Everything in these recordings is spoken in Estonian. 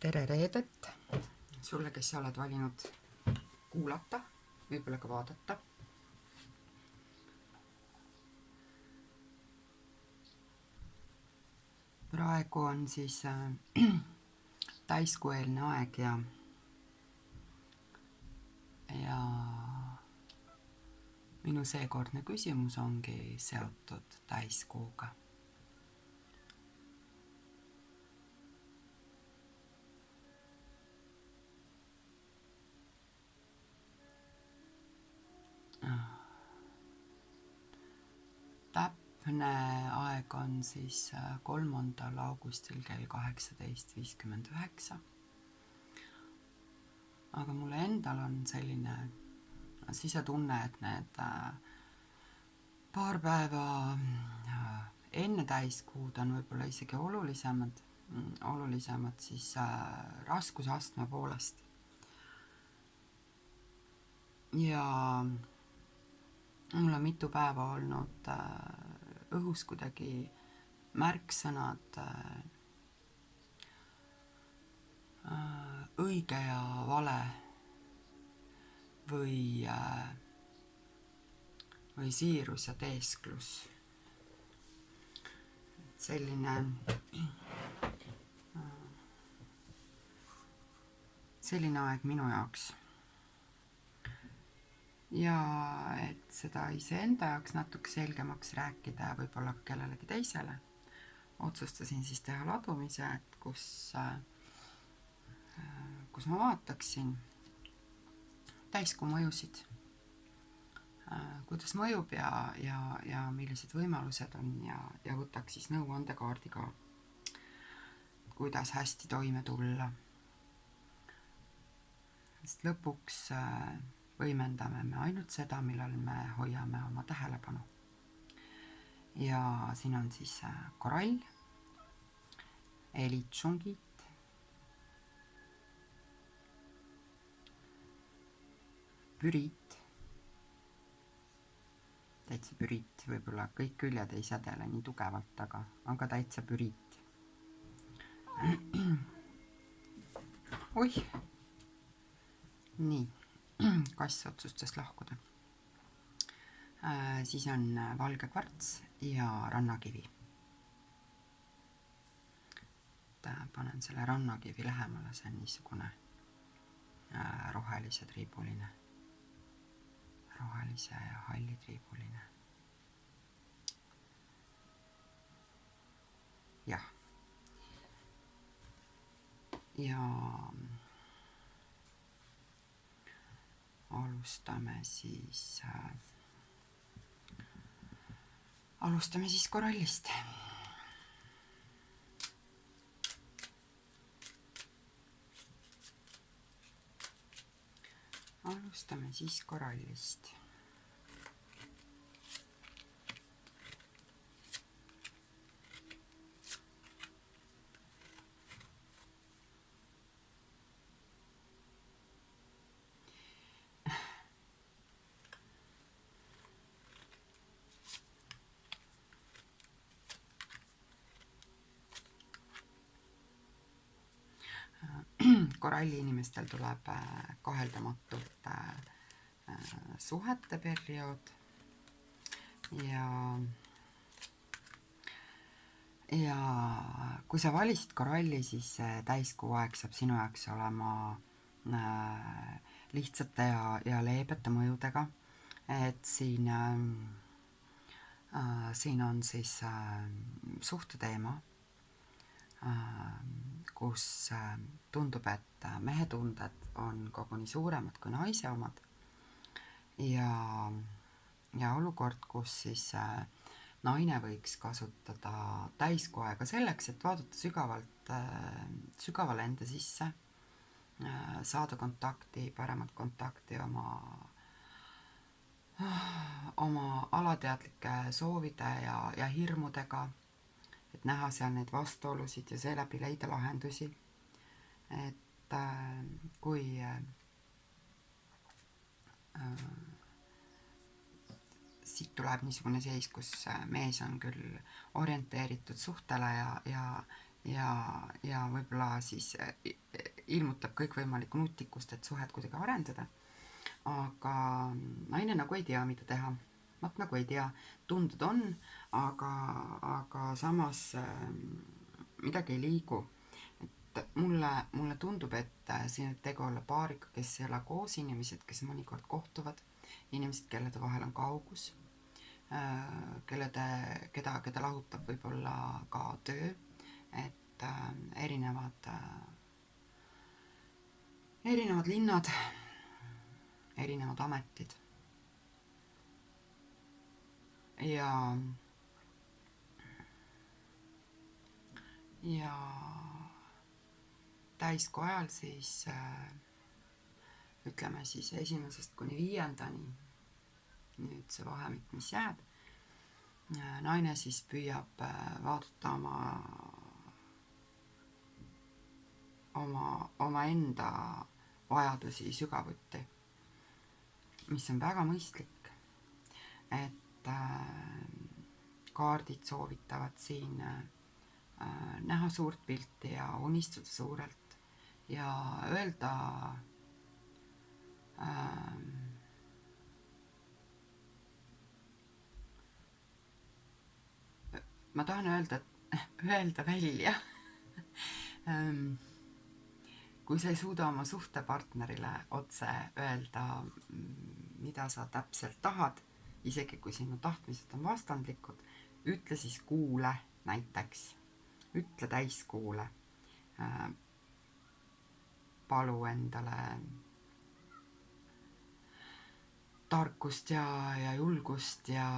tere reedet sulle, kes sa oled valinud kuulata, võib-olla ka vaadata. Praegu on siis täiskueelne aeg ja minu seekordne küsimus ongi seotud täiskuuga. Täpne aeg on siis 3. augustil kell 18:59. Aga mulle endal on selline sisetunne, et need paar päeva enne täiskuud on võib-olla isegi olulisemad siis raskusastme poolest. Ja mul on mitu päeva olnud õhus kuidagi märksõnad õige ja vale või siirus ja teesklus. Selline aeg minu jaoks. Ja et seda iseenda jaoks natuke selgemaks rääkida ja võib-olla kellelegi teisele, otsustasin siis teha ladumise, et kus ma vaataksin täiskuu mõjusid, kuidas mõjub ja millised võimalused on ja võtaks siis nõuandekaardi ka, kuidas hästi toime tulla. Sest lõpuks võimendame me ainult seda, millal me hoiame oma tähelepanu. Ja siin on siis korall, elitsungid, püriit, täitsa püriit, võib-olla kõik küljed ei sädele nii tugevalt, aga täitsa püriit. Oih, nii. Kass otsustas lahkuda. Siis on valge kvarts ja rannakivi. Panen selle rannakivi lähemale, see on niisugune rohelise ja halli triibuline. Jah. Ja alustame siis korallist. Koralli inimestel tuleb kaheldamatult suhete periood ja kui sa valisid koralli, siis täiskuu aeg saab sinu jaoks olema lihtsate ja leebete mõjudega, et siin on siis suhteteema, kus tundub, et mehe tunded on koguni suuremad kui naise omad ja olukord, kus siis naine võiks kasutada täiskuu aega selleks, et vaadata sügavale enda sisse, saada paremat kontakti oma alateadlike soovide ja hirmudega, et näha seal neid vastuolusid ja seeläbi leida lahendusi. Et kui siit tuleb niisugune seis, kus mees on küll orienteeritud suhtele ja võib-olla siis ilmutab kõikvõimalikku nutikust, et suhet kuidagi arendada. Aga naine nagu ei tea, mida teha. Nad nagu ei tea, tunded on, aga samas midagi ei liigu. Et mulle tundub, et siin võib tegu olla paariga, kes ei ole koos, inimesed, kes mõnikord kohtuvad, inimesed, kellede vahel on kaugus, keda lahutab võib-olla ka töö, et erinevad linnad, erinevad ametid ja täiskuu ajal siis ütleme siis 1. kuni 5. nüüd see vahemik, mis jääb, naine siis püüab vaadata oma enda vajadusi sügavuti, mis on väga mõistlik, et kaardid soovitavad siin näha suurt pilti ja unistada suurelt ja öelda ma tahan öelda välja kui sa ei suuda oma suhtepartnerile otse öelda, mida sa täpselt tahad, isegi kui sinu tahtmised on vastandlikud, ütle siis kuule näiteks, ütle täiskuule, palu endale tarkust ja julgust ja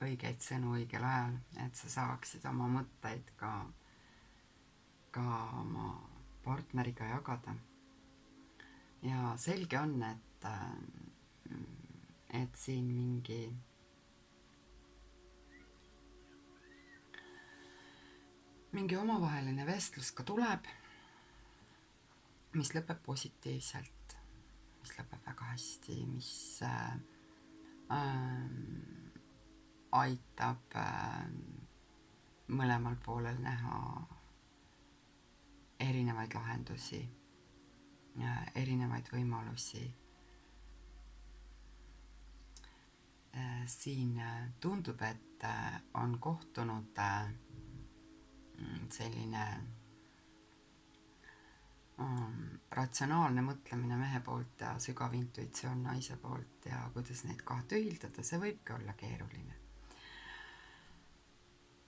õigeid sõnu õigel ajal, et sa saaksid oma mõtteid ka oma partneriga jagada. Ja selge on, et siin mingi omavaheline vestlus ka tuleb, mis lõpeb positiivselt, mis lõpeb väga hästi, mis aitab mõlemal poolel näha erinevaid lahendusi, erinevaid võimalusi. Siin tundub, et on kohtunud selline ratsionaalne mõtlemine mehe poolt ja sügav intuitsioon naise poolt ja kuidas neid kahte ühildada, see võibki olla keeruline.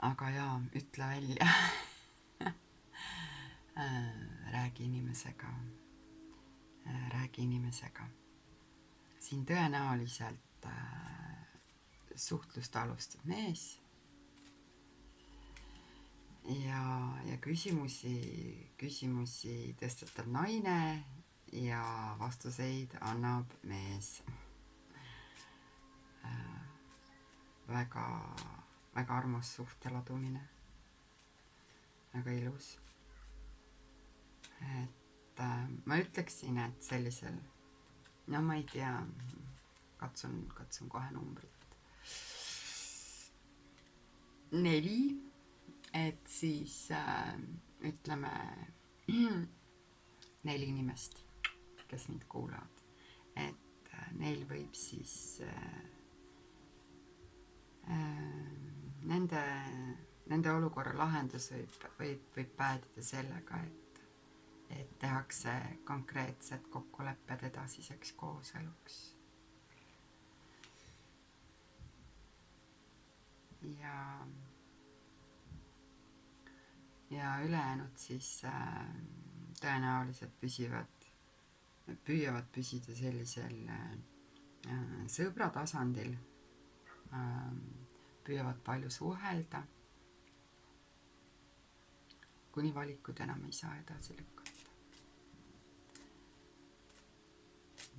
Aga jaa, ütle välja. Räägi inimesega. Siin tõenäoliselt suhtlust alustab mees ja küsimusi tõstatab naine ja vastuseid annab mees. Väga armas suhteladumine, väga ilus. Et ma ütleksin, et sellisel, no ma ei tea, katsun kohe numbrit 4, et siis ütleme 4 inimest, kes mind kuulavad, et neil võib siis nende olukorra lahendus võib päädida sellega, et tehakse konkreetsed kokkulepped edasiseks kooseluks. Ja ülejäänud siis tõenäoliselt püüavad püsida sellisel sõbra tasandil, püüavad palju suhelda, kuni valikud enam ei saa edasi lükata.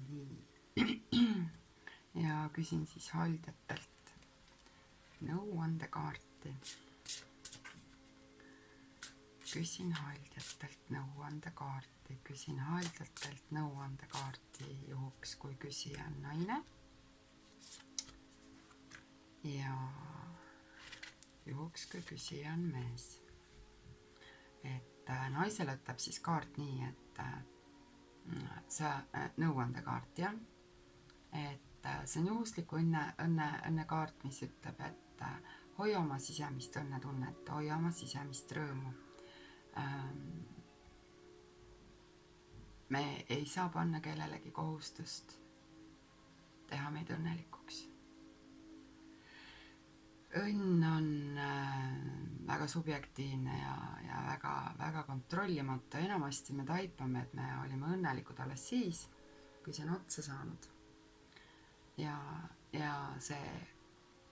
Nii. Ja küsin siis haldjatelt nõuandekaarti. Küsin haldjatelt nõuandekaarti juhuks, kui küsija on naine ja juhuks, kui küsija on mees. Et naisele ütleb siis kaart nii, et see nõuandekaart, jah, et see on juhusliku õnnekaart, mis ütleb, et hoia oma sisemist õnnetunnet, hoia oma sisemist rõõmu. Me ei saa panna kellelegi kohustust teha meid õnnelikuks. Õnn on väga subjektiivne ja väga kontrollimatu. Enamasti me taipame, et me olime õnnelikud alles siis, kui see on otsa saanud. Ja see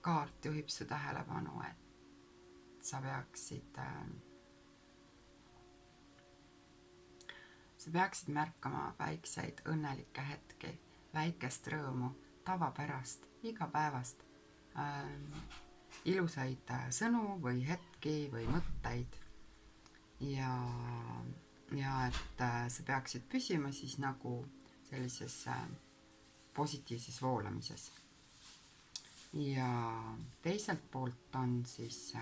kaart juhib su tähelepanu, et sa peaksid märkama väikseid õnnelikke hetki, väikest rõõmu, tavapärast, igapäevast, ilusaid sõnu või hetki või mõtteid ja et sa peaksid püsima siis nagu sellises positiivses voolamises. Ja teiselt poolt on siis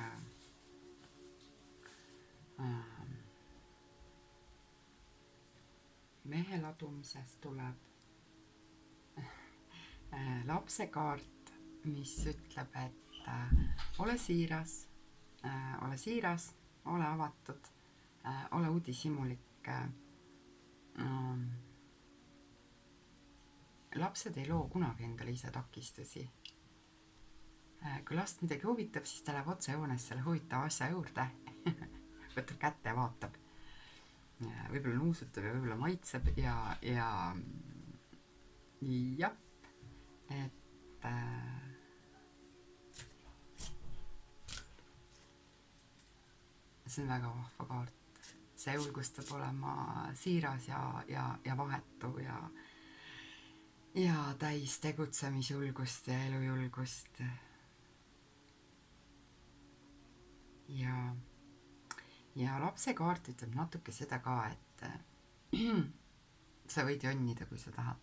mehe ladumisest tuleb lapse kaart, mis ütleb, et ole siiras, ole avatud, ole uudishimulik. Lapsed ei loo kunagi endale ise takistusi. Kui last midagi huvitab, siis ta läheb otsejoones selle huvitava asja juurde, võtab kätte ja vaatab. Võib-olla nuusutab ja võib-olla maitseb ja jah, et see on väga vahva kaart. See julgustab olema siiras ja vahetu ja täis tegutsemisjulgust ja elujulgust. Ja lapse kaart ütleb natuke seda ka, et sa võid jonnida, kui sa tahad.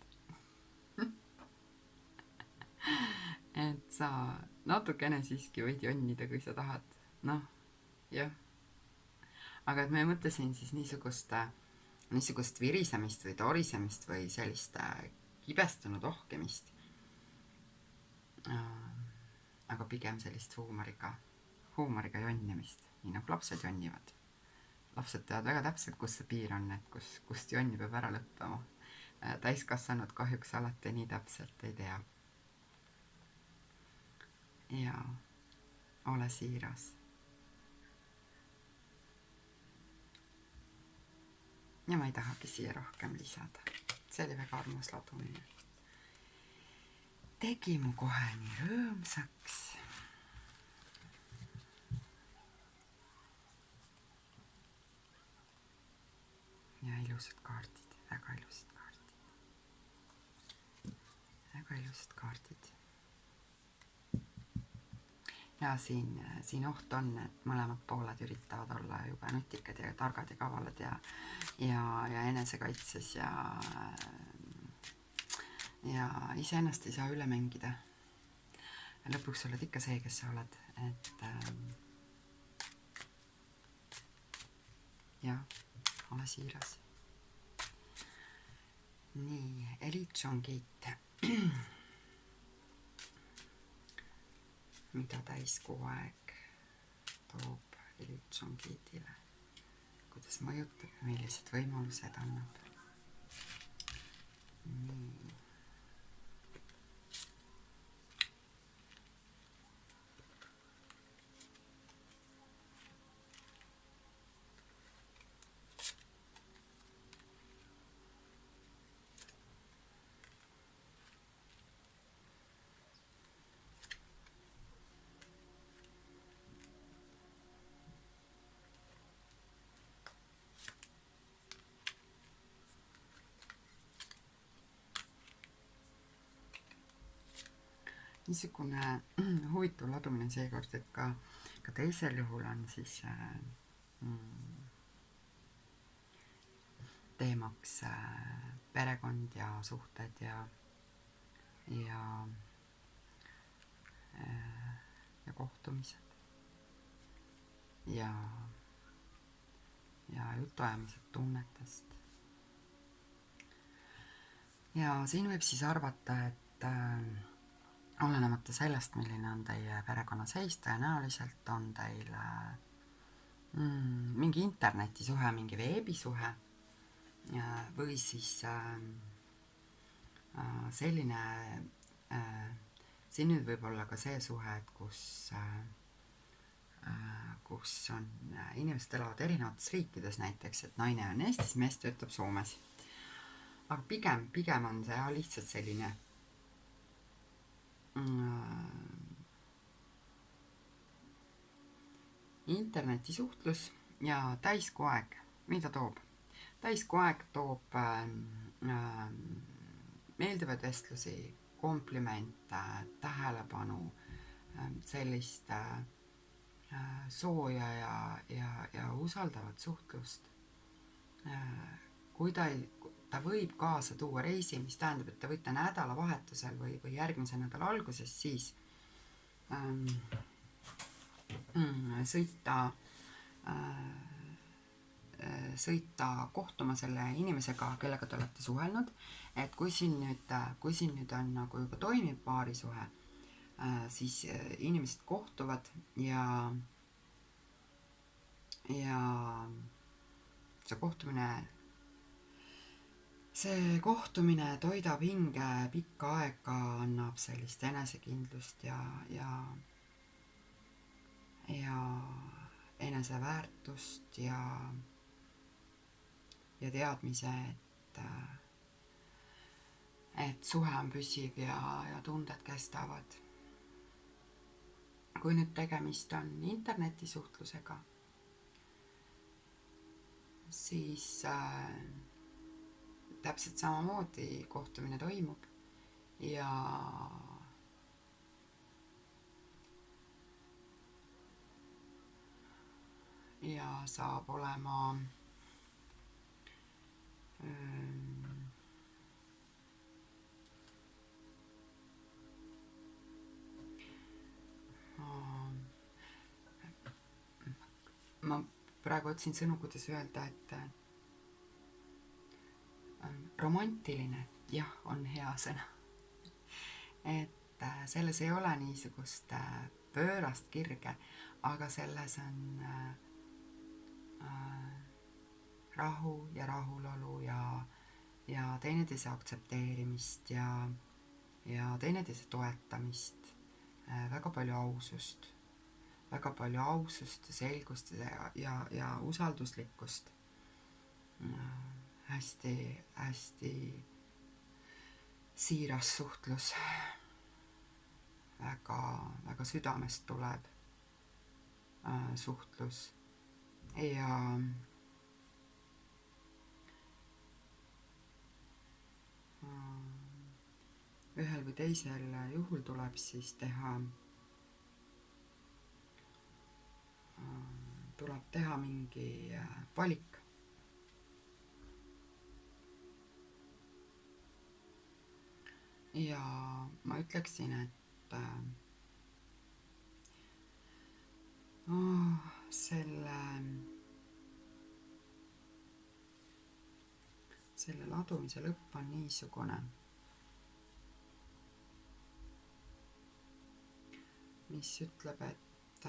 Et sa natukene siiski võid jonnida, kui sa tahad. Noh, jah. Aga et ma ei mõtle siin siis niisugust virisemist või torisemist või sellist kibestunud ohkimist. Aga pigem sellist huumoriga jonnimist, nii nagu lapsed jonnivad. Lapsed teavad väga täpselt, kus see piir on, et kust jonn peab ära lõppema. Täiskasvanud kahjuks alati nii täpselt ei tea. Ja ole siiras. Ja ma ei tahagi siia rohkem lisada. See oli väga armas ladumine. Tegi mu kohe nii rõõmsaks. Ja ilusad kaardid, väga ilusad kaardid. Väga ilusad kaardid. Ja siin oht on, et mõlemad pooled üritavad olla jube nutikad ja targad ja kavalad ja enesekaitses ja iseennast ei saa üle mängida. Lõpuks oled ikka see, kes sa oled, et ole siiras. Nii, Elitšongit. Mida täiskuu aeg toob Elitšongitile, kuidas mõjutab ja millised võimalused annab. Nii. Niisugune huvitav ladumine seekord, et ka teisel juhul on siis teemaks perekond ja suhted ja ja kohtumised ja jutuajamised tunnetest. Ja siin võib siis arvata, et olenemata sellest, milline on teie perekonnaseis, tõenäoliselt on teil mingi internetisuhe, mingi veebisuhe või siis selline, siin nüüd võib olla ka see suhe, et kus on inimesed elavad erinevates riikides, näiteks, et naine on Eestis, mees töötab Soomes. Aga pigem on see lihtsalt selline internetisuhtlus ja täiskoaeg, mida toob? Täiskoaeg toob meeldivaid vestlusi, komplimente, tähelepanu, sellist sooja ja usaldavat suhtlust. Kui ta võib kaasa tuua reisi, mis tähendab, et te võite nädalavahetusel või järgmise nädala alguses siis sõita kohtuma selle inimesega, kellega te olete suhelnud, et kui siin nüüd on nagu juba toimib paarisuhe, siis inimesed kohtuvad ja see kohtumine toidab hinge pikka aega, annab sellist enesekindlust ja eneseväärtust ja teadmise, et suhe on püsiv ja tunded kestavad. Kui nüüd tegemist on internetisuhtlusega, siis täpselt samamoodi kohtumine toimub ja saab olema ma praegu otsin sõnu, kuidas öelda, et romantiline, jah, on hea sõna. Et selles ei ole niisugust pöörast kirge, aga selles on rahu ja rahulolu ja teineteise aktsepteerimist ja teineteise toetamist, väga palju ausust ja selgust ja usalduslikkust. Hästi siiras suhtlus, väga südamest tuleb suhtlus ja ühel või teisel juhul tuleb siis teha mingi valik. Ja ma ütleksin, et selle ladumise lõpp on niisugune, mis ütleb, et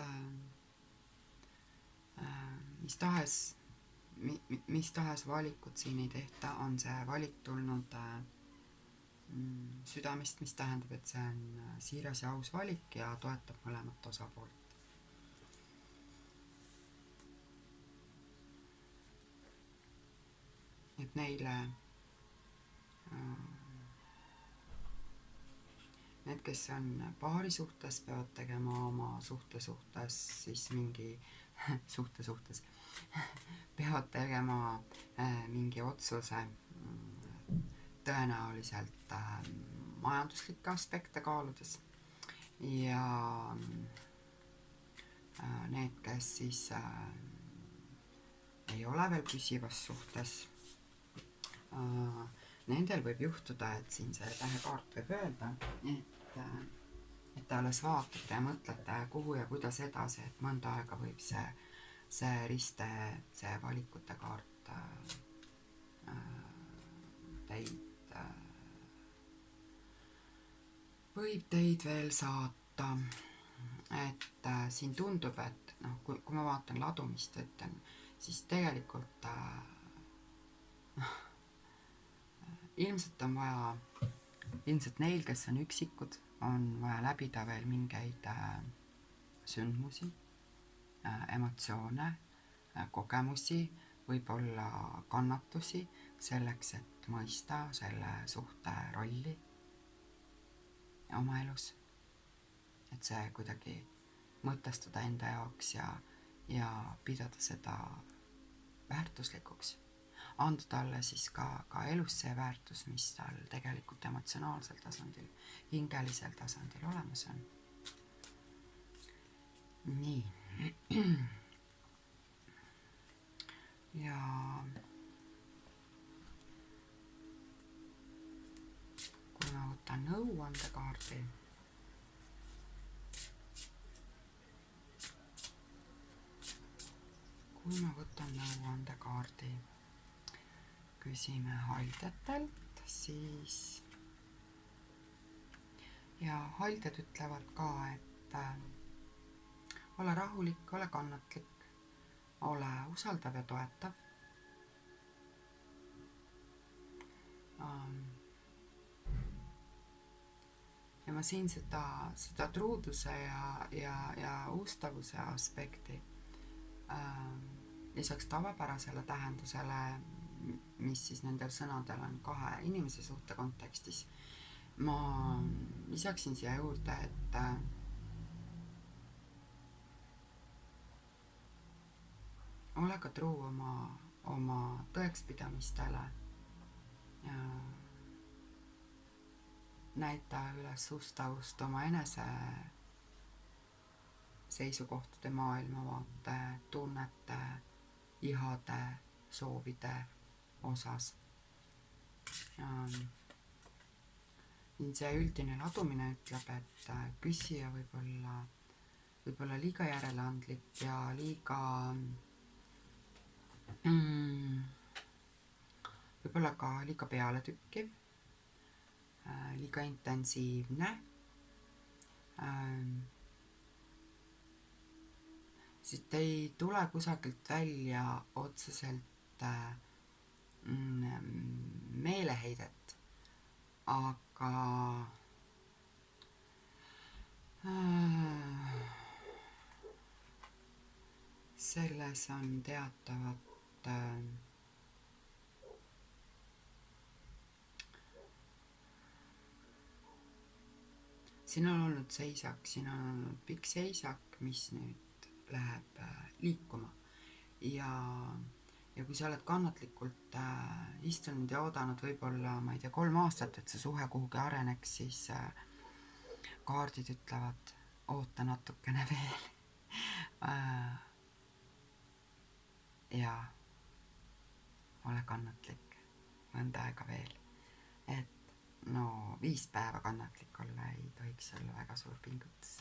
mis tahes valikut siin ei tehta, on see valik tulnud südamest, mis tähendab, et see on siiras ja aus valik ja toetab mõlemat osapoolt. Et neile need, kes on paari suhtes, peavad tegema oma suhtes siis mingi peavad tegema mingi otsuse tõenäoliselt majanduslikke aspekte kaaludes ja need, kes siis ei ole veel püsivas suhtes, nendel võib juhtuda, et siin see tähekaart võib öelda, et te alles vaatate ja mõtlete, kuhu ja kuidas edasi, et mõnda aega võib see riste, see valikute kaart teid, võib teid veel saata. Et siin tundub, et noh, kui ma vaatan ladumist, ütlen, siis tegelikult ilmselt on vaja, ilmselt neil, kes on üksikud, on vaja läbida veel mingeid sündmusi, emotsioone, kogemusi, võib-olla kannatusi selleks, et mõista selle suhte rolli oma elus. Et see kuidagi mõtestada enda jaoks ja pidada seda väärtuslikuks. Anda talle siis ka elus see väärtus, mis tal tegelikult emotsionaalsel tasandil, hingelisel tasandil olemas on. Nii. Ja kui ma võtan nõuandekaardi, küsime haldjatelt, siis ja haldjad ütlevad ka, et ole rahulik, ole kannatlik, ole usaldav ja toetav. Ja ma siin seda truuduse ja ustavuse aspekti lisaks tavapärasele tähendusele, mis siis nendel sõnadel on kahe inimese suhte kontekstis, ma lisaksin siia juurde, et ole ka truu oma tõekspidamistele, näita üles ustavust oma enese seisukohtade, maailmavaate, tunnete, ihade, soovide osas. See üldine ladumine ütleb, et küsija võib olla liiga järeleandlik ja võib-olla ka liiga pealetükkiv, liiga intensiivne, siis ei tule kusagilt välja otseselt meeleheidet, aga selles on teatavat siin on olnud seisak, siin on olnud pikk seisak, mis nüüd läheb liikuma ja kui sa oled kannatlikult istunud ja oodanud võib-olla, ma ei tea, 3 aastat, et see suhe kuhugi areneks, siis kaardid ütlevad, oota natukene veel. Ja ole kannatlik mõnda aega veel, et 5 päeva kannatlik olla ei tohiks olla väga suur pingutus.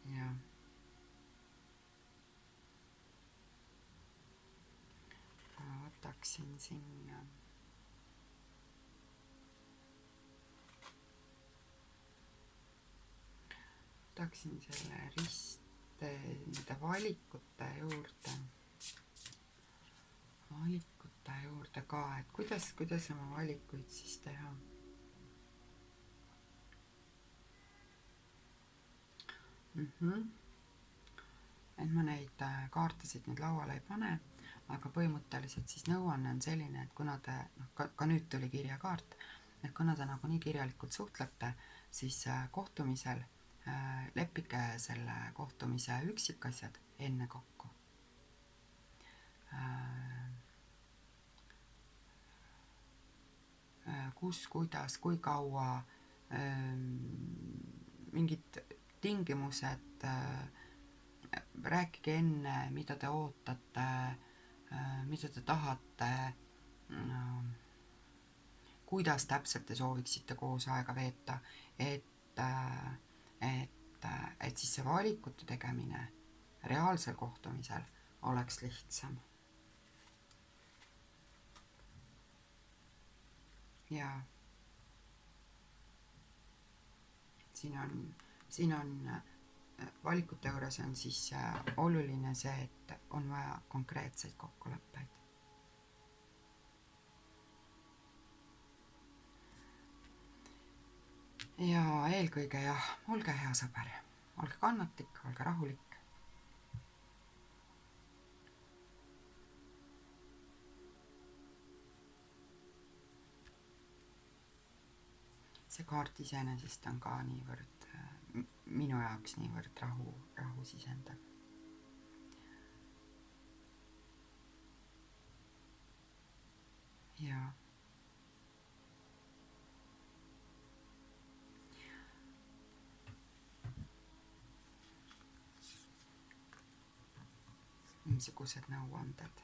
Ja ma võtaksin sinna selle riste nende valikute juurde ka, et kuidas oma valikuid siis teha. Et ma neid kaartasid nüüd lauale ei pane, aga põhimõtteliselt siis nõuanne on selline, et kuna te, ka nüüd tuli kirjakaart, et kuna te nagunii kirjalikult suhtlete, siis kohtumisel leppige selle kohtumise üksikasjad enne kokku. Kus, kuidas, kui kaua, mingid tingimused, rääkige enne, mida te ootate, mida te tahate, kuidas täpselt te sooviksite koos aega veeta, et siis see valikute tegemine reaalsel kohtumisel oleks lihtsam. Ja siin on valikute juures on siis oluline see, et on vaja konkreetseid kokkuleppeid. Ja eelkõige jah, olge hea sõber, olge kannatlik, olge rahulik. See kaart iseenesest on ka niivõrd, minu jaoks niivõrd rahu sisendav. Ja niisugused nõuanded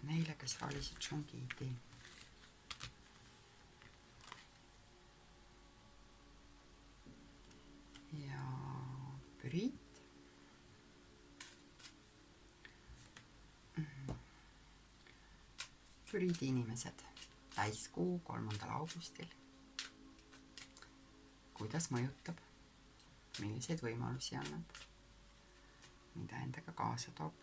neile, kes valisid Shungiti. Ja Püriit. Püriidi inimesed, täiskuu 3. augustil. Kuidas mõjutab, milliseid võimalusi annab, mida endaga kaasa toob.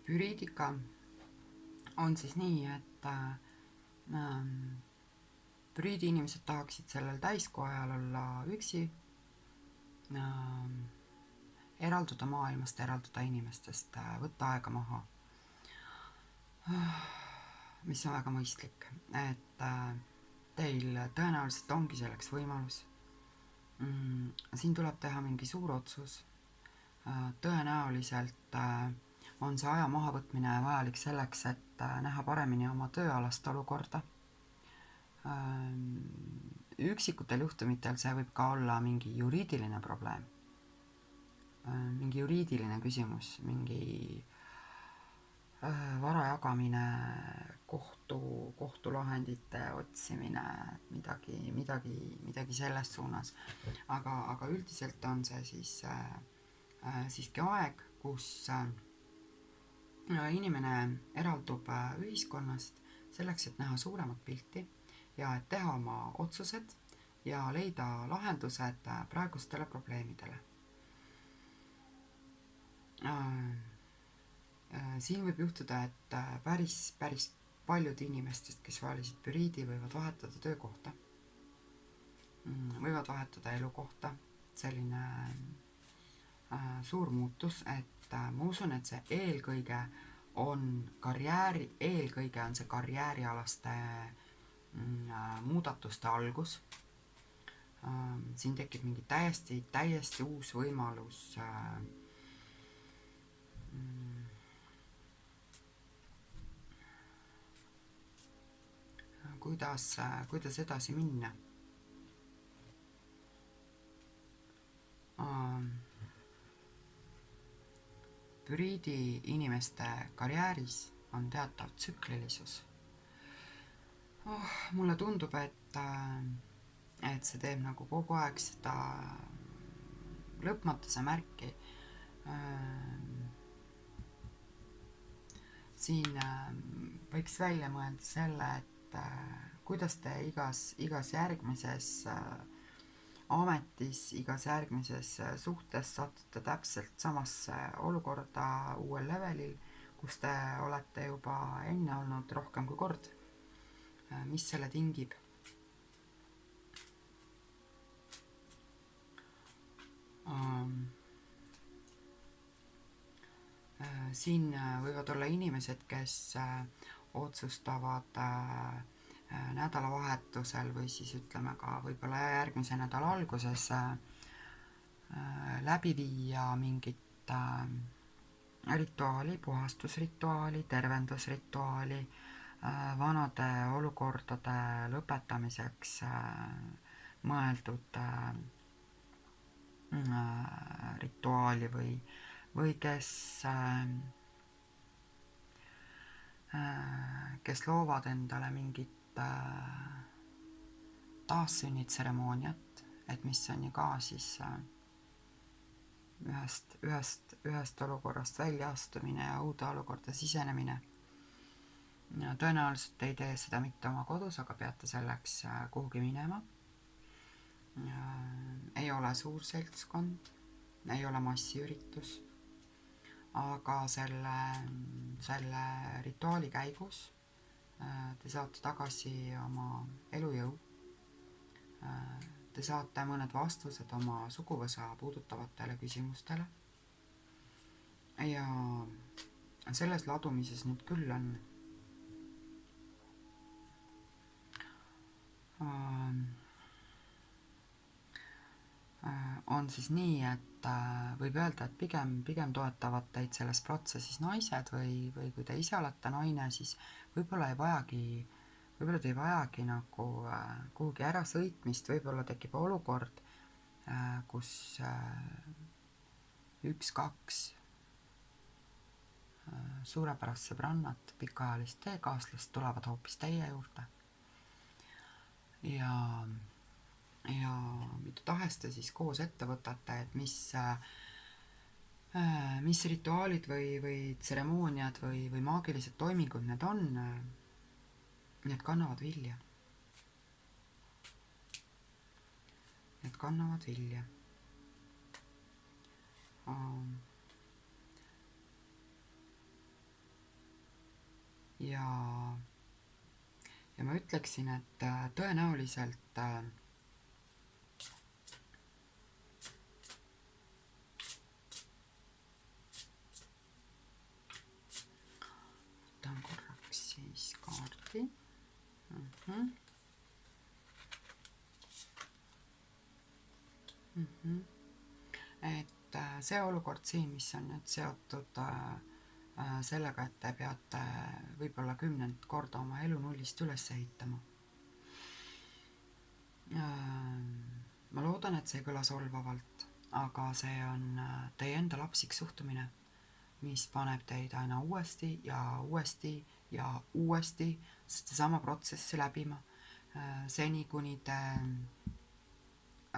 Püriidiga on siis nii, et püriidi inimesed tahaksid sellel täiskuu ajal olla üksi, eralduda maailmast, eralduda inimestest, võtta aega maha, mis on väga mõistlik, et teil tõenäoliselt ongi selleks võimalus. Siin tuleb teha mingi suur otsus, tõenäoliselt on see aja mahavõtmine vajalik selleks, et näha paremini oma tööalast olukorda. Üksikutel juhtumitel see võib ka olla mingi juriidiline probleem, mingi juriidiline küsimus, mingi vara jagamine, kohtulahendite otsimine, midagi selles suunas. Aga üldiselt on see siis siiski aeg, kus inimene eraldub ühiskonnast selleks, et näha suuremat pilti ja et teha oma otsused ja leida lahendused praegustele probleemidele. Siin võib juhtuda, et päris paljud inimestest, kes valisid püriidi, võivad vahetada töökohta, võivad vahetada elukohta, selline suur muutus, et ma usun, et see eelkõige on see karjäärialaste muudatuste algus. Siin tekib mingi täiesti uus võimalus kuidas edasi minna. Püriidi inimeste karjääris on teatav tsüklilisus. Mulle tundub, et see teeb nagu kogu aeg seda lõpmatuse märki. Siin võiks välja mõelda selle, et kuidas te igas järgmises ametis, igas järgmises suhtes satute täpselt samasse olukorda uuel levelil, kus te olete juba enne olnud rohkem kui kord. Mis selle tingib? Siin võivad olla inimesed, kes otsustavad nädalavahetusel või siis ütleme ka võib-olla järgmise nädala alguses läbi viia mingit rituaali, puhastusrituaali, tervendusrituaali, vanade olukordade lõpetamiseks mõeldud rituaali või kes loovad endale mingit taassünnitseremooniat, et mis on ju ka siis ühest olukorrast välja astumine ja uude olukorda sisenemine. Tõenäoliselt ei tee seda mitte oma kodus, aga peate selleks kuhugi minema. Ei ole suur seltskond, ei ole massiüritus, aga selle rituaali käigus te saate tagasi oma elujõu. Te saate mõned vastused oma suguvõsa puudutavatele küsimustele. Ja selles ladumises nüüd küll on siis nii, et võib öelda, et pigem toetavad teid selles protsessis naised või kui te ise olete naine, siis võib-olla te ei vajagi nagu kuhugi ära sõitmist, võib-olla tekib olukord, kus 1-2 suurepärast sõbrannat, pikaajalist teekaaslast tulevad hoopis teie juurde ja mida tahes te siis koos ette võtate, et mis rituaalid või tseremooniad või maagilised toimingud need on, need kannavad vilja. Need kannavad vilja. Ja ma ütleksin, et tõenäoliselt võtan korraks siis kaardi. Et see olukord siin, mis on nüüd seotud sellega, et te peate võib-olla 10. korda oma elu nullist üles ehitama. Ma loodan, et see ei kõla solvavalt, aga see on teie enda lapsik suhtumine, mis paneb teid aina uuesti sedasama protsessi läbima, seni kuni te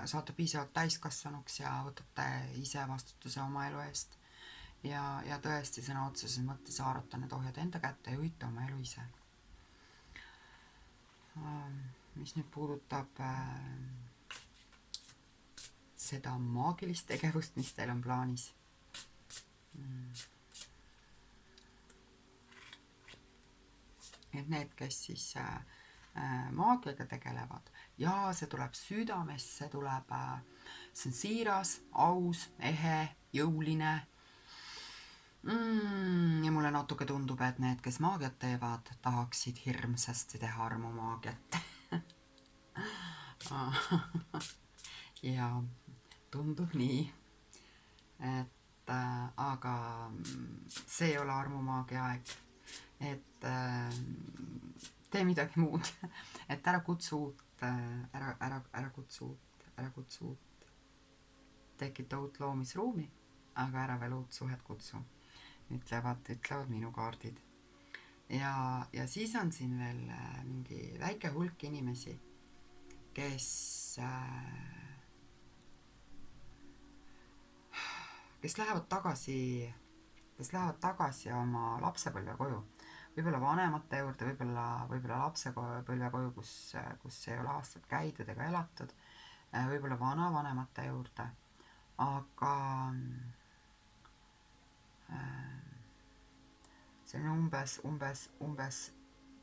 saate piisavalt täiskasvanuks ja võtate ise vastutuse oma elu eest ja tõesti sõna otseses mõttes haarate need ohjad enda kätte ja juhite oma elu ise. Mis nüüd puudutab seda maagilist tegevust, mis teil on plaanis. Et need, kes siis maagiaga tegelevad ja see tuleb südamest, see on siiras, aus, ehe, jõuline. Ja mulle natuke tundub, et need, kes maagiat teevad, tahaksid hirmsasti teha armumaagiat. Ja tundub nii, et aga see ei ole armumaagia aeg, et tee midagi muud, et ära kutsu uut, tekita uut loomisruumi, aga ära veel uut suhet kutsu, ütlevad minu kaardid. Ja siis on siin veel mingi väike hulk inimesi, kes lähevad tagasi oma lapsepõlve koju, võib-olla vanemate juurde, võib-olla lapsepõlve koju, kus ei ole aastaid käidud ega elatud, võib-olla vanavanemate juurde, aga see on umbes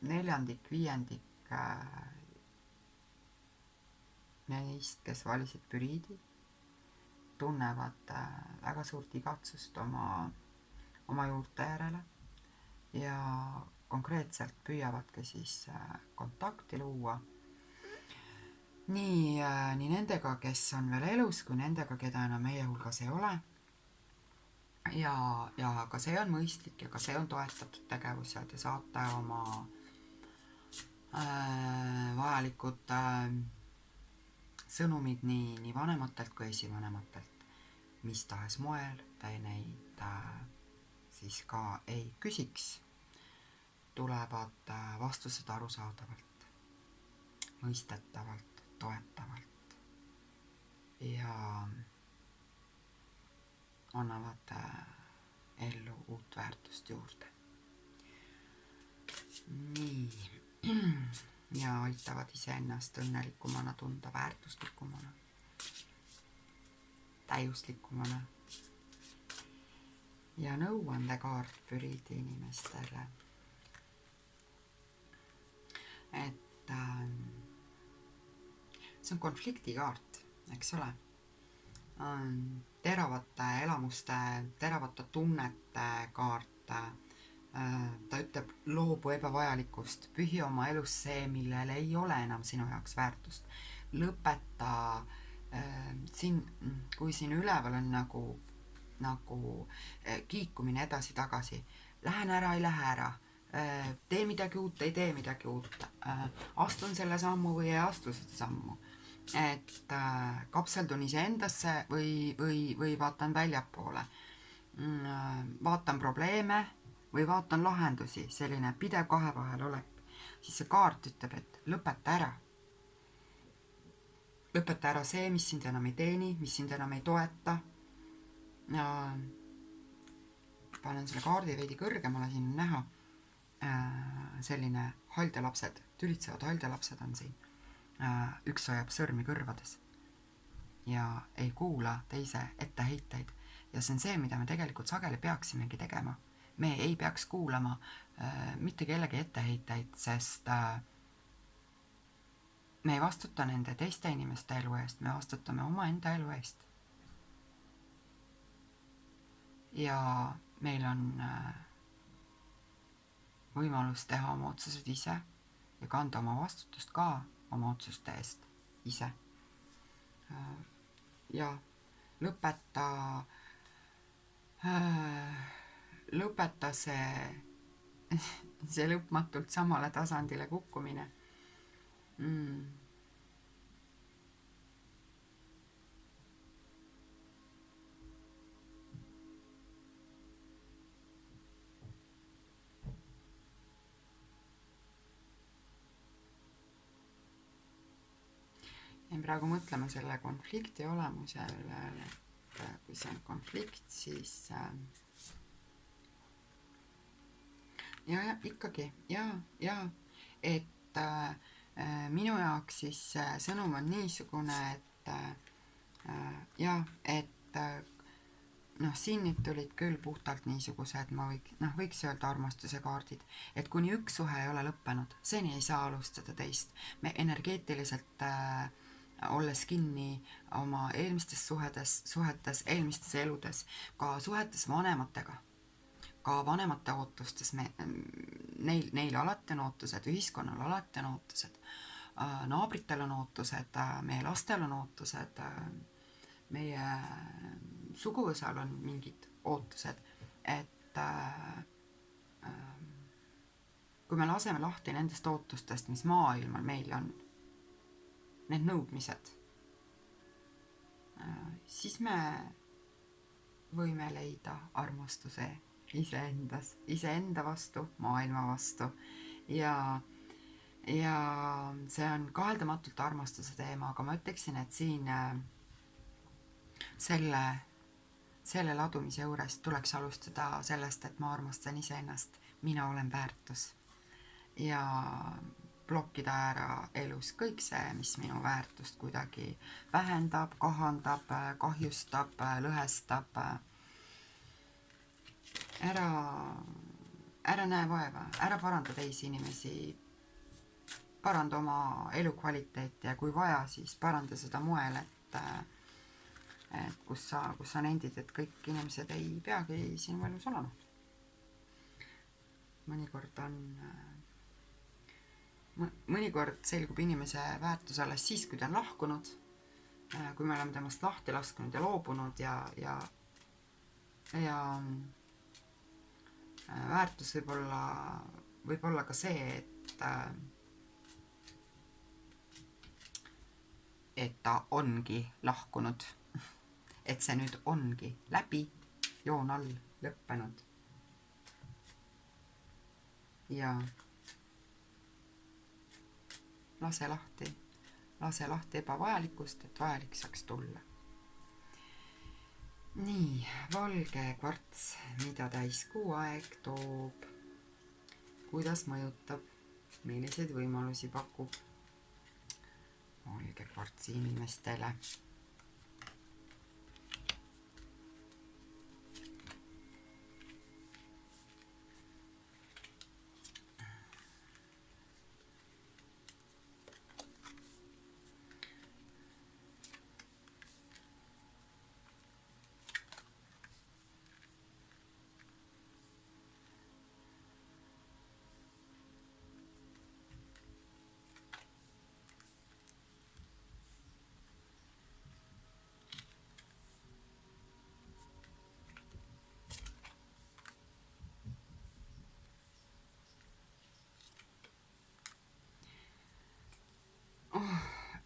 neljandik, viiendik neist, kes valisid püriidi, tunnevad väga suurt igatsust oma juurte järele ja konkreetselt püüavadki siis kontakti luua nii nendega, kes on veel elus, kui nendega, keda enam meie hulgas ei ole. Ja ka see on mõistlik ja ka see on toetatud tegevus ja te saate oma vajalikud sõnumid nii vanematelt kui esivanematelt, mis tahes moel te neid siis ka ei küsiks, tulevad vastused arusaadavalt, mõistetavalt, toetavalt ja annavad ellu uut väärtust juurde. Nii. Ja aitavad iseennast õnnelikumana tunda, väärtuslikumana, täiuslikumana. Ja nõuandekaart püriidi inimestele. Et see on konfliktikaart, eks ole. Teravate elamuste, teravate tunnete kaart. Ta ütleb, loobu ebavajalikust, pühi oma elus see, millel ei ole enam sinu jaoks väärtust. Lõpeta kui siin üleval on nagu kiikumine edasi-tagasi. Lähen ära, ei lähe ära. Tee midagi uut, ei tee midagi uut. Astun selle sammu või ei astu seda sammu. Et kapseldun iseendasse või vaatan väljapoole. Vaatan probleeme või vaatan lahendusi, selline pidev kahe vahel olek, siis see kaart ütleb, et lõpeta ära. Lõpeta ära see, mis sind enam ei teeni, mis sind enam ei toeta. Panen selle kaardi veidi kõrgemale, siin on näha selline haldelapsed, tülitsevad haldelapsed on siin. Üks hoiab sõrmi kõrvades ja ei kuula teise etteheiteid. Ja see on see, mida me tegelikult sageli peaksimegi tegema. Me ei peaks kuulama mitte kellegi etteheiteid, sest me ei vastuta nende teiste inimeste elu eest, me vastutame oma enda elu eest. Ja meil on võimalus teha oma otsused ise ja kanda oma vastutust ka oma otsuste eest ise. Ja lõpeta see lõpmatult samale tasandile kukkumine. Ja praegu mõtleme selle konflikti olemuse üle, et kui see on konflikt, siis ikkagi, et minu jaoks siis sõnum on niisugune, et siin nüüd tulid küll puhtalt niisugused, ma võiks öelda armastuse kaardid, et kuni üks suhe ei ole lõppenud, seni ei saa alustada teist. Me energeetiliselt olles kinni oma eelmistes suhetes, eelmistes eludes, ka suhetes vanematega, ka vanemate ootustes, neil alati on ootused, ühiskonnal alati on ootused, naabritel on ootused, meie lastel on ootused, meie suguvõsal on mingid ootused, et kui me laseme lahti nendest ootustest, mis maailmal meil on, need nõudmised, siis me võime leida armastuse iseenda vastu, maailma vastu ja see on kaheldamatult armastuse teema, aga ma ütleksin, et siin selle ladumise juures tuleks alustada sellest, et ma armastan iseennast, mina olen väärtus ja blokkida ära elus kõik see, mis minu väärtust kuidagi vähendab, kahandab, kahjustab, lõhestab. Ära näe vaeva, ära paranda teisi inimesi, paranda oma elukvaliteeti ja kui vaja, siis paranda seda moel, et kus sa nendid, et kõik inimesed ei peagi sinu elus olema. Mõnikord selgub inimese väärtus alles siis, kui ta on lahkunud, kui me oleme temast lahti lasknud ja loobunud ja väärtus võib olla ka see, et ta ongi lahkunud, et see nüüd ongi läbi, joon all, lõppenud. Ja lase lahti ebavajalikust, et vajalik saaks tulla. Nii, valge kvarts, mida täiskuu aeg toob, kuidas mõjutab, milliseid võimalusi pakub valge kvartsi inimestele.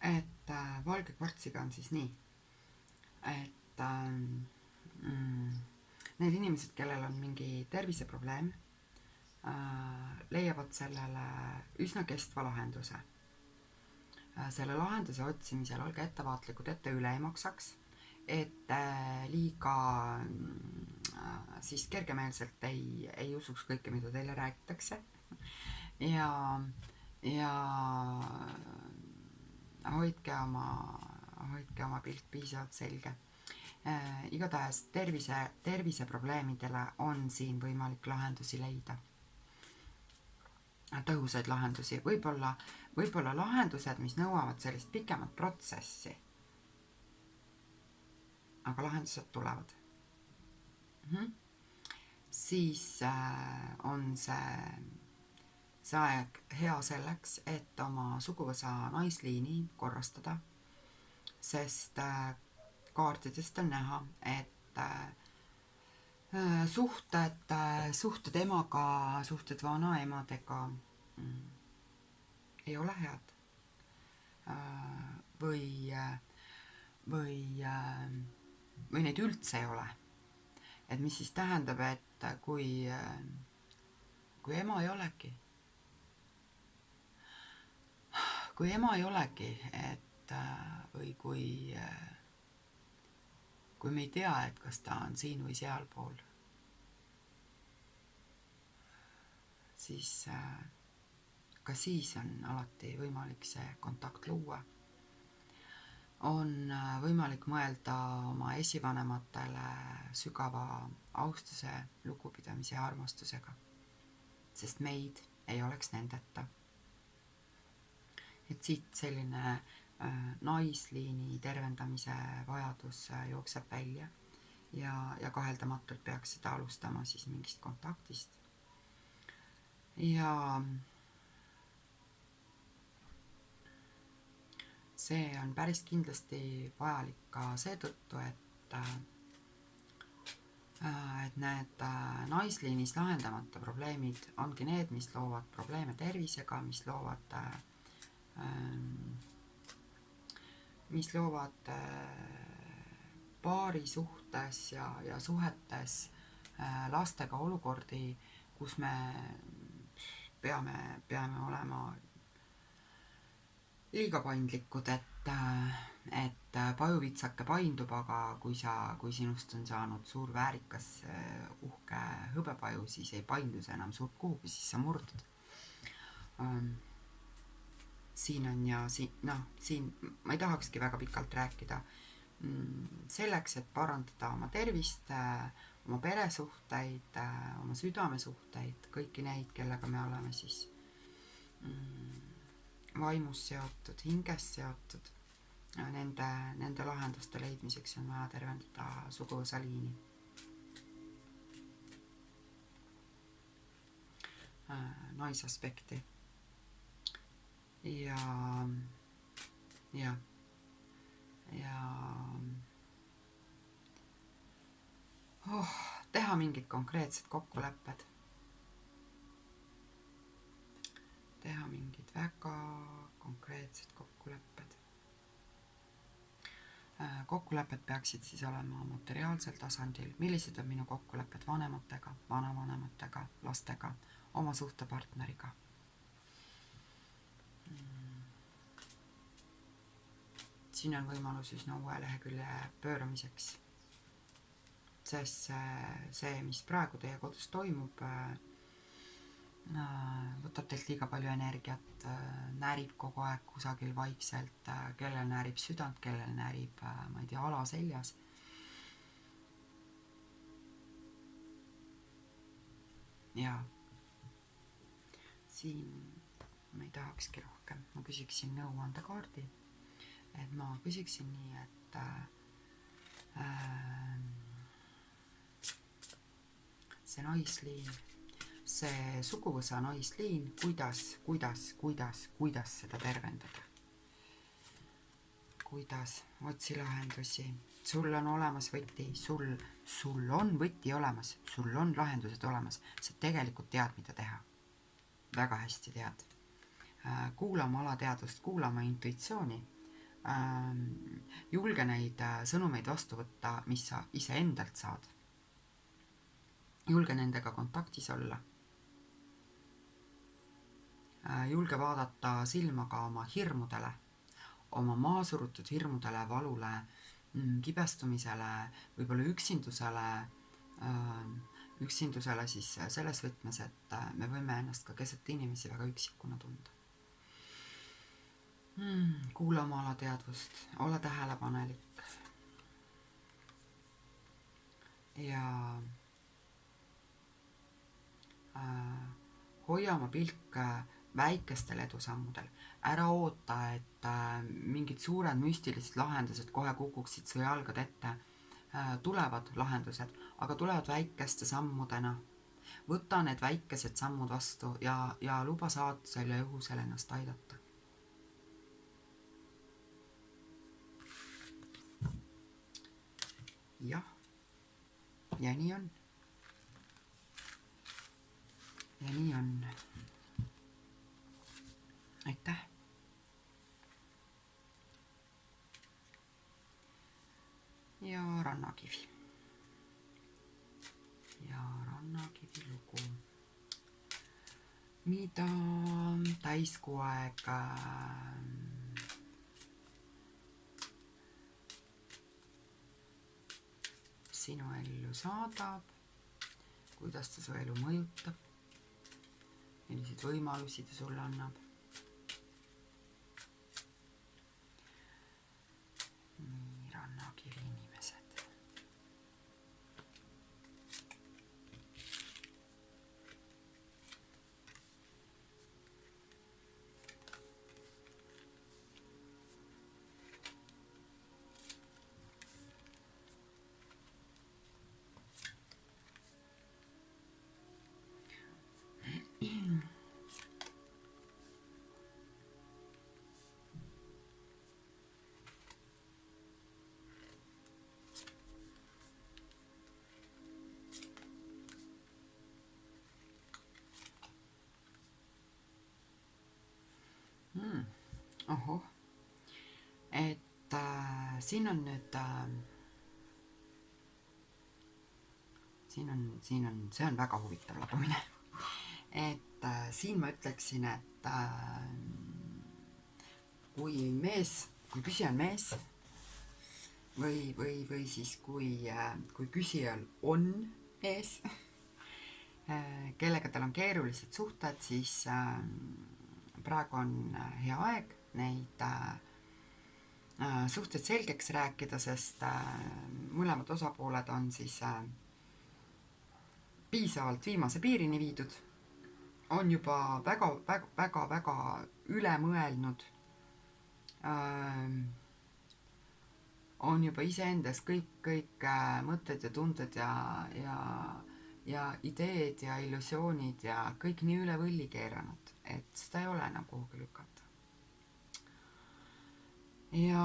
Et valge kvartsiga on siis nii, et need inimesed, kellel on mingi terviseprobleem, leiavad sellele üsna kestva lahenduse. Selle lahenduse otsimisel olge ettevaatlikud, ette üle ei maksaks, et liiga siis kergemeelselt ei usuks kõike, mida teile räägitakse ja hoidke oma pilt piisavalt selge. Igatahes terviseprobleemidele on siin võimalik lahendusi leida. Tõhusaid lahendusi. Võib-olla lahendused, mis nõuavad sellist pikemat protsessi. Aga lahendused tulevad. Siis on see aeg hea selleks, et oma suguvõsa naisliini korrastada, sest kaartidest on näha, et suhted emaga, suhted vanaemadega ei ole head. Või neid üldse ei ole. Et mis siis tähendab, et kui ema ei olegi, või kui me ei tea, et kas ta on siin või sealpool, siis ka siis on alati võimalik see kontakt luua. On võimalik mõelda oma esivanematele sügava austuse, lugupidamise ja armastusega, sest meid ei oleks nendeta. Et siit selline naisliini tervendamise vajadus jookseb välja ja kaheldamatult peaks seda alustama siis mingist kontaktist. Ja see on päris kindlasti vajalik ka seetõttu, et need naisliinis lahendamata probleemid ongi need, mis loovad probleeme tervisega, mis loovad paari suhtes ja suhetes lastega olukordi, kus me peame olema liiga paindlikud, et pajuvitsake paindub, aga kui sinust on saanud suur väärikas uhke hõbepaju, siis ei paindu see enam suurt kuhugi, siis sa murdud. siin on ja siin ma ei tahakski väga pikalt rääkida. Selleks, et parandada oma tervist, oma peresuhteid, oma südamesuhteid, kõiki neid, kellega me oleme siis vaimus seotud, hinges seotud, nende lahenduste leidmiseks on vaja tervendada suguvõsa liini. Naisaspekti. Ja teha mingid konkreetsed kokkulepped. Teha mingid väga konkreetsed kokkulepped. Kokkulepped peaksid siis olema materiaalsel tasandil. Millised on minu kokkulepped vanematega, vanavanematega, lastega, oma suhtepartneriga? Siin on võimalus üsna uue lehekülje pööramiseks, sest see, mis praegu teie kodus toimub, võtab teilt liiga palju energiat, närib kogu aeg kusagil vaikselt, kellel närib südant, kellel närib, ma ei tea, ala seljas. Ja siin ma ei tahakski rohkem, ma küsiksin nõuandekaardi, et ma küsiksin nii, et see naisliin, see suguvõsa naisliin, kuidas seda tervendada? Kuidas? Otsi lahendusi. Sul on olemas võti, sul on võti olemas, sul on lahendused olemas, sa tegelikult tead, mida teha. Väga hästi tead. Kuula oma alateadvust, kuula oma intuitsiooni. Julge neid sõnumeid vastu võtta, mis sa ise endalt saad. Julge nendega kontaktis olla. Julge vaadata silmaga oma hirmudele, oma maasurutud hirmudele, valule, kibestumisele, võib-olla üksindusele siis selles võtmes, et me võime ennast ka keset inimesi väga üksikuna tunda. Kuula oma alateadvust, ole tähelepanelik ja hoia oma pilk väikestel edusammudel. Ära oota, et mingid suured müstilised lahendused kohe kukuksid su jalgad ette. Tulevad lahendused, aga tulevad väikeste sammudena. Võta need väikesed sammud vastu ja luba saatusel ja juhusel ennast aidata. Jah, ja nii on. Ja nii on. Aitäh. Ja rannakivi. Ja rannakivi lugu. Mida täiskuu aeg sinu ellu saadab, kuidas ta su elu mõjutab, milliseid võimalusi ta sulle annab. Nii, rannakivi inimesed. Ohoh, et siin on nüüd, see on väga huvitav ladumine, et siin ma ütleksin, et kui küsija on mees või siis kui küsijal on mees, kellega tal on keerulised suhted, siis praegu on hea aeg neid suhted selgeks rääkida, sest mõlemad osapooled on siis piisavalt viimase piirini viidud, on juba väga üle mõelnud, on juba iseendas kõik mõtted ja tunded ja ideed ja illusioonid ja kõik nii üle võlli keeranud, et seda ei ole enam kuhugi lükata. Ja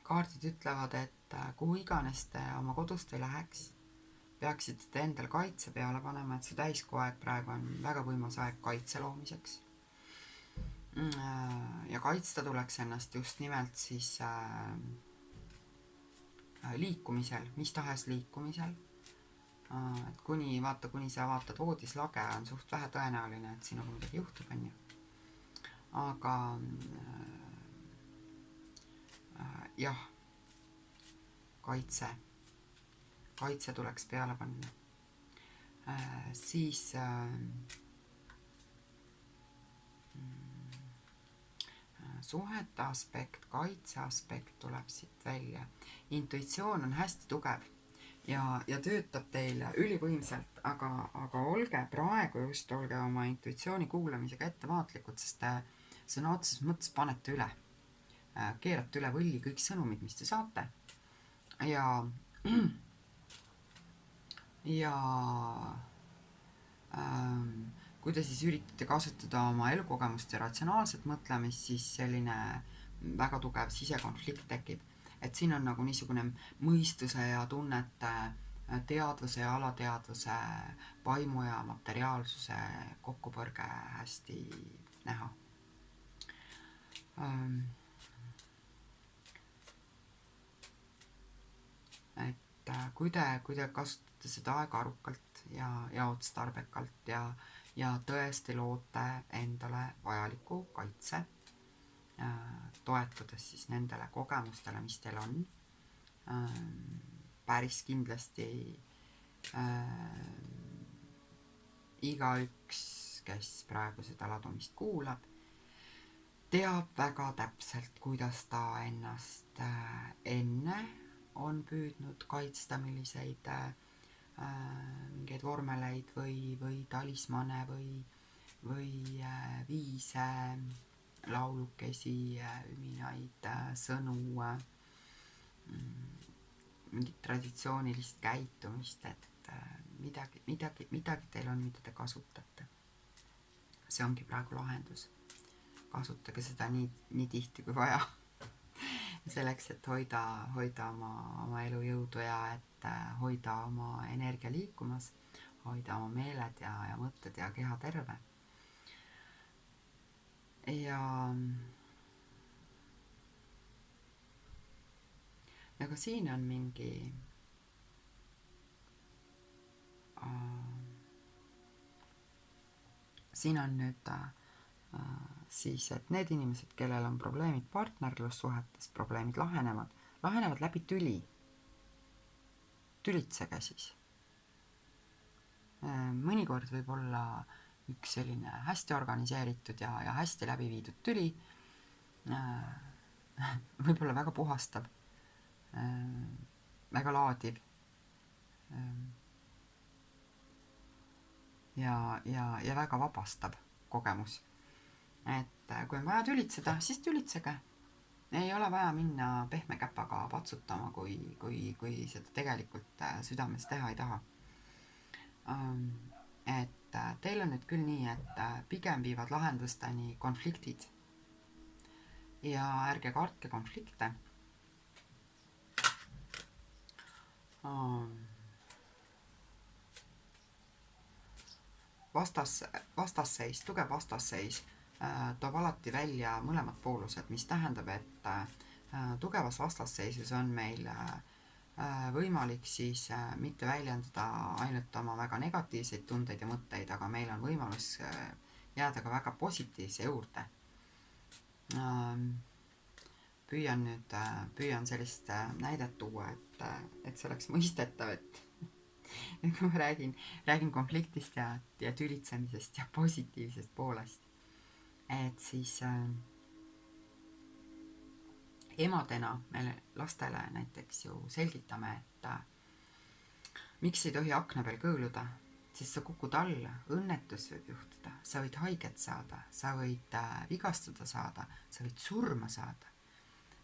kaardid ütlevad, et kuhu iganes te oma kodust ei läheks, peaksite te endal kaitse peale panema, et see täiskuu aeg praegu on väga võimas aeg kaitse loomiseks. Ja kaitsta tuleks ennast just nimelt siis liikumisel, mis tahes liikumisel. Et kuni sa vaatad voodis lage, on suht vähe tõenäoline, et sinuga midagi juhtub, on ju. Aga jah, kaitse tuleks peale panna. Siis suhete aspekt, kaitse aspekt tuleb siit välja. Intuitsioon on hästi tugev ja töötab teile ülivõimsalt, aga olge praegu just, olge oma intuitsiooni kuulamisega ettevaatlikud, sest sõna otseses mõttes panete üle. Keerate üle võlli kõik sõnumid, mis te saate. Ja kui te siis üritate kasutada oma elukogemust ja ratsionaalset mõtlemist, siis selline väga tugev sisekonflikt tekib. Et siin on nagu niisugune mõistuse ja tunnete, teadvuse ja alateadvuse, vaimu ja materiaalsuse kokkupõrge hästi näha. Et kui te kasutate seda aega arukalt ja otstarbekalt ja tõesti loote endale vajaliku kaitse, toetudes siis nendele kogemustele, mis teil on, päris kindlasti igaüks, kes praegu seda ladumist kuulab, teab väga täpselt, kuidas ta ennast enne on püüdnud kaitsta, milliseid mingeid vormeleid või talismane või viise, laulukesi, üminaid, sõnu, mingit traditsioonilist käitumist, et midagi teil on, mida te kasutate. See ongi praegu lahendus. Kasutage seda nii tihti kui vaja. Selleks, et hoida oma elujõudu ja et hoida oma energia liikumas, hoida oma meeled ja mõtted ja keha terve. Ja ka siin on mingi siin on nüüd siis, et need inimesed, kellel on probleemid partnerlussuhetes, probleemid lahenevad läbi tüli. Tülitsege siis. Mõnikord võib olla üks selline hästi organiseeritud ja hästi läbi viidud tüli, võib olla väga puhastav, väga laadiv ja väga vabastav kogemus. Et kui on vaja tülitseda, siis tülitsege. Ei ole vaja minna pehme käpaga patsutama, kui seda tegelikult südames teha ei taha. Et teil on nüüd küll nii, et pigem viivad lahendusteni konfliktid. Ja ärge kartke konflikte. Vastasseis, tugev vastasseis toob alati välja mõlemad poolused, mis tähendab, et tugevas vastasseisus on meil võimalik siis mitte väljendada ainult oma väga negatiivseid tundeid ja mõtteid, aga meil on võimalus jääda ka väga positiivse juurde. Püüan sellist näidet tuua, et see oleks mõistetav, kui ma räägin konfliktist ja tülitsemisest ja positiivsest poolest, et siis emadena me lastele näiteks ju selgitame, et miks ei tohi akna peal kõõluda, siis sa kukud alla, õnnetus võib juhtuda, sa võid haiget saada, sa võid vigastada saada, sa võid surma saada.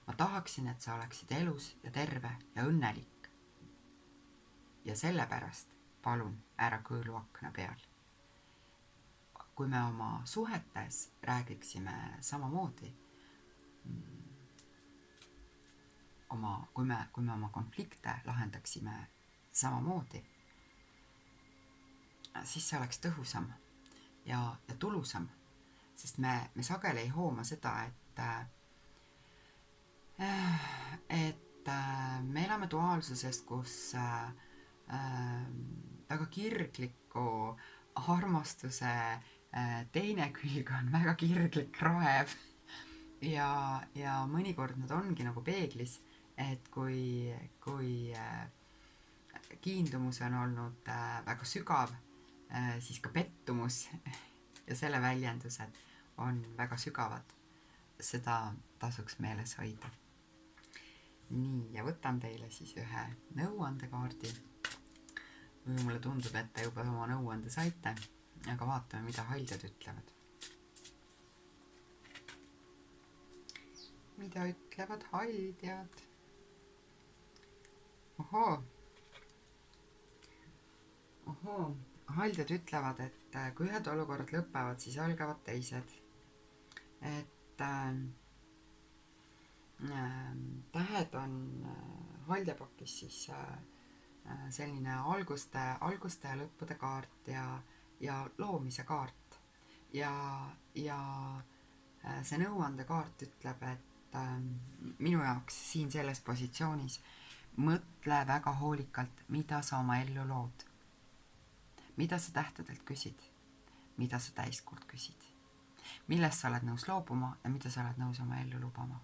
Ma tahaksin, et sa oleksid elus ja terve ja õnnelik. Ja sellepärast palun ära kõõlu akna peal. Kui me oma suhetes räägiksime samamoodi, kui me oma konflikte lahendaksime samamoodi, siis see oleks tõhusam ja tulusam, sest me sageli ei hooma seda, et me elame duaalsuses, kus väga kirgliku armastuse teine külg on väga kirglik raev ja mõnikord nad ongi nagu peeglis, et kui kiindumus on olnud väga sügav, siis ka pettumus ja selle väljendused on väga sügavad. Seda tasuks meeles hoida. Nii, ja võtan teile siis ühe nõuandekaardi. Mulle tundub, et te juba oma nõuande saite, aga vaatame, mida haldjad ütlevad. Mida ütlevad haldjad? Ohoo, haldjad ütlevad, et kui ühed olukorrad lõpevad, siis algavad teised. Et tähed on haldjapakis siis selline alguste ja lõppude kaart ja loomise kaart. Ja see nõuandekaart ütleb, et minu jaoks siin selles positsioonis mõtle väga hoolikalt, mida sa oma ellu lood. Mida sa tähtedelt küsid, mida sa täiskord küsid, millest sa oled nõus loobuma ja mida sa oled nõus oma ellu lubama.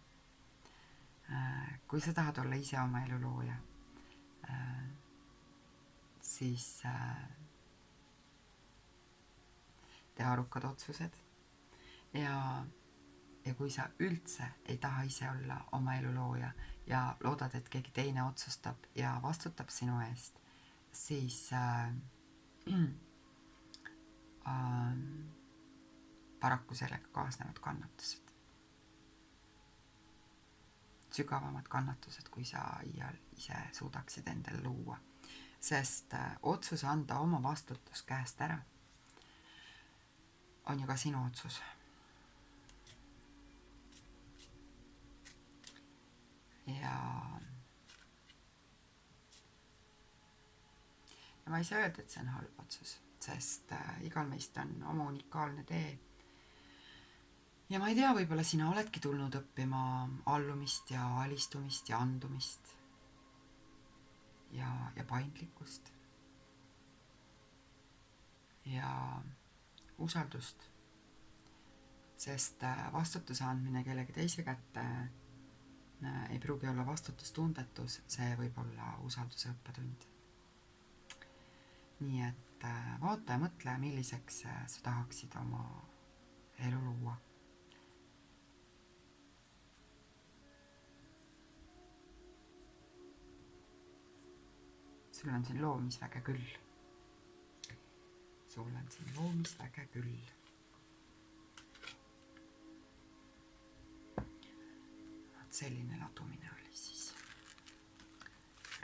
Kui sa tahad olla ise oma elu looja, siis tee arukad otsused ja kui sa üldse ei taha ise olla oma elu looja ja loodad, et keegi teine otsustab ja vastutab sinu eest, siis paraku sellega kaasnevad kannatused. Sügavamad kannatused, kui sa iial ise suudaksid endale luua. Sest otsus anda oma vastutus käest ära on ju ka sinu otsus. Ja ma ei saa öelda, et see on halb otsus, sest igal meist on oma unikaalne tee. Ja ma ei tea, võib-olla sina oledki tulnud õppima allumist ja alistumist ja andumist ja paindlikkust ja usaldust, sest vastutuse andmine kellegi teise kätte ei pruugi olla vastutustundetus, see võib olla usalduse õppetund. Nii et vaata ja mõtle, milliseks sa tahaksid oma elu luua. Sul on siin loomisväge küll. Selline ladumine oli siis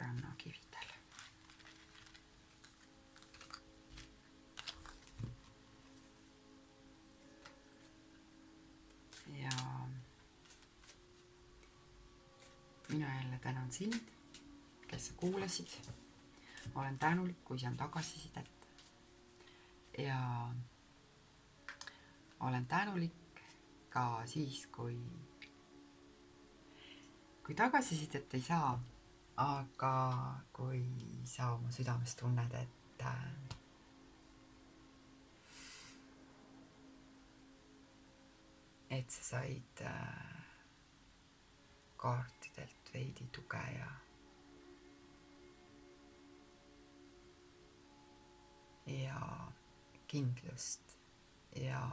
rannakividel. Ja mina jälle tänan sind, kes sa kuulasid. Olen tänulik, kui see on tagasisidet. Ja olen tänulik ka siis, kui tagasisidet ei saa, aga kui sa oma südames tunned, et sa said kaartidelt veidi tuge ja kindlust ja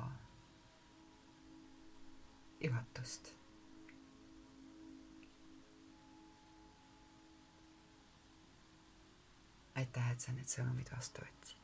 juhatust. aitäh, et sa need sõnumid vastu võtsid.